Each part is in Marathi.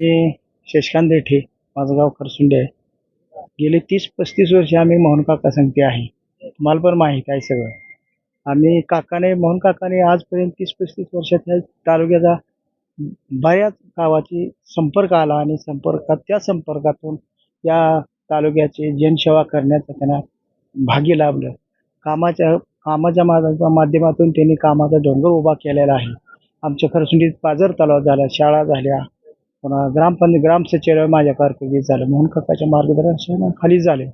मी शशिकांत देठे, माझं गाव खरसुंडी आहे. गेली 30-35 वर्ष आम्ही मोहन काका संगती आहे. तुम्हाला पण माहीत आहे सगळं. आम्ही मोहन काकाने आजपर्यंत 30-35 वर्षात या तालुक्याचा बऱ्याच गावाची संपर्क आला आणि त्या संपर्कातून या तालुक्याची जनसेवा करण्याचं त्यांना भागी लाभलं. कामाच्या कामाच्या माध्यमातून त्यांनी कामाचा डोंगर उभा केलेला आहे. आमच्या खरसुंडीत पाझर तलाव झाला, शाळा झाल्या, पुन्हा ग्राम सचिवालय माझ्या कारकिर्दीत झालं. मोहन काकाच्या मार्गदर्शनाखाली झाले.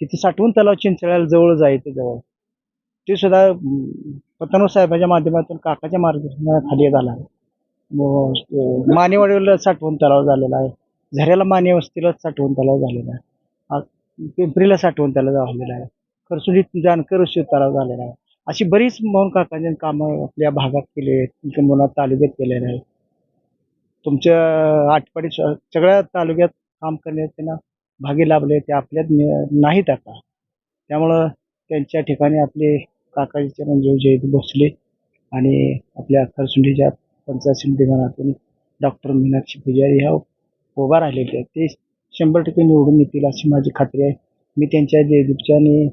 तिथे साठवून तलाव चिंचळ्याला जवळ जायचं जवळ. ते सुद्धा पतनोत साहेबांच्या माध्यमातून काकाच्या मार्गदर्शनाखाली झाला. मानेवाडीला साठवण तलाव झालेला आहे. झऱ्याला माने वस्तीला साठवण तलाव झालेला आहे. पिंपरीला साठवण तलाव झालेला आहे. खरसुंडीत जानकर तलाव झालेला आहे. अशी बरीच मोहन काकांनी कामं आपल्या भागात केली आहेत, किंबहुना तालुक्यात केलेले आहेत. तुमच्या आटपाडी सगळ्या तालुक्यात काम करण्यात त्यांना भागी लाभले. ते आपल्यात नाहीत आता. त्यामुळं त्यांच्या ठिकाणी आपले काकाजी चिरंजीव जयंत भोसले आणि आपल्या खरसुंडीच्या पंचायत समिती गणातून डॉक्टर मीनाक्षी पुजारी ह्या उभा राहिलेले आहेत. ते 100% निवडून येतील अशी माझी खात्री आहे. मी त्यांच्या जयदीपच्या आणि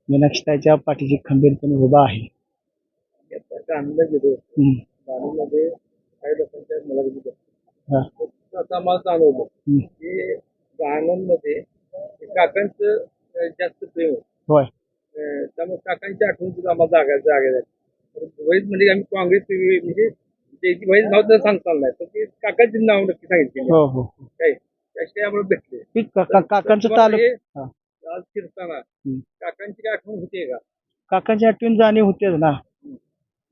मीनाक्षीताईच्या पाठीशी खंबीरपणे उभा आहे. काही लोकांच्या मुलाखती आता मला जाणवलं की गाण्यांमध्ये काकांचं जास्त प्रेम होतं. होय. त्यामुळे काकांची आठवण सुद्धा आम्हाला जागा झाली. वैद म्हणजे आम्ही काँग्रेस म्हणजे त्याची वैद नाव तर सांगता नाही, पण ते काकांची नाव नक्की सांगितले. हो हो. काय त्याशिवाय आम्हाला भेटले काकांचं तालुका आज फिरताना काकांची काय आठवण होते का? काकांची आठवण जाणीव होतेच ना.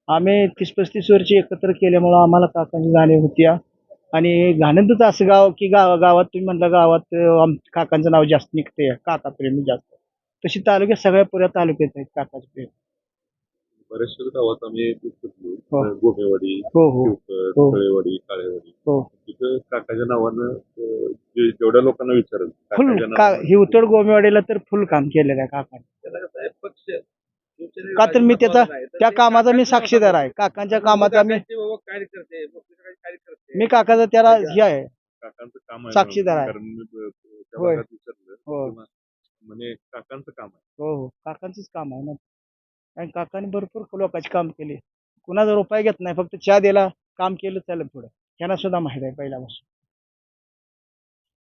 आम्ही 30-35 वर्ष एकत्र केल्यामुळं आम्हाला काकांची जाणीव होती. आणि घाणंदच असं गाव की गावात तुम्ही म्हटलं गावात काकांचं नाव जास्त निघते, काका प्रेमी जास्त. तशी तालुक्यात सगळ्या पुऱ्या तालुक्यात आहेत काकाचे प्रेम. बऱ्याचशा गावात आम्ही हो. गोमेवाडी, हो हो हो तळेवाडी, काळेवाडी हो. तिथं काकाच्या नावानं जेवढ्या लोकांना विचारेल ही उत्तर गोमेवाडीला तर फुल काम केलेलं आहे काकाने. त्याला कसं आहे, पक्ष का तर मी त्या कामाचा मी साक्षीदार आहे. काकांच्या कामाचा मी कार्यकर्ते मी काकाचा त्याला हे आहे, काकांचं काम आहे साक्षीदार आहे. कारण मी त्या होय. भागात विचारलं हो. म्हणजे काकांचं काम आहे. हो हो. काकांचंच काम आहे ना. आणि काकाने भरपूर लोकांची काम केली. कुणाचा रुपया घेत नाही, फक्त चहा दिला, काम केलं, चालेल पुढं. त्यांना सुद्धा माहीत आहे पहिल्यापासून.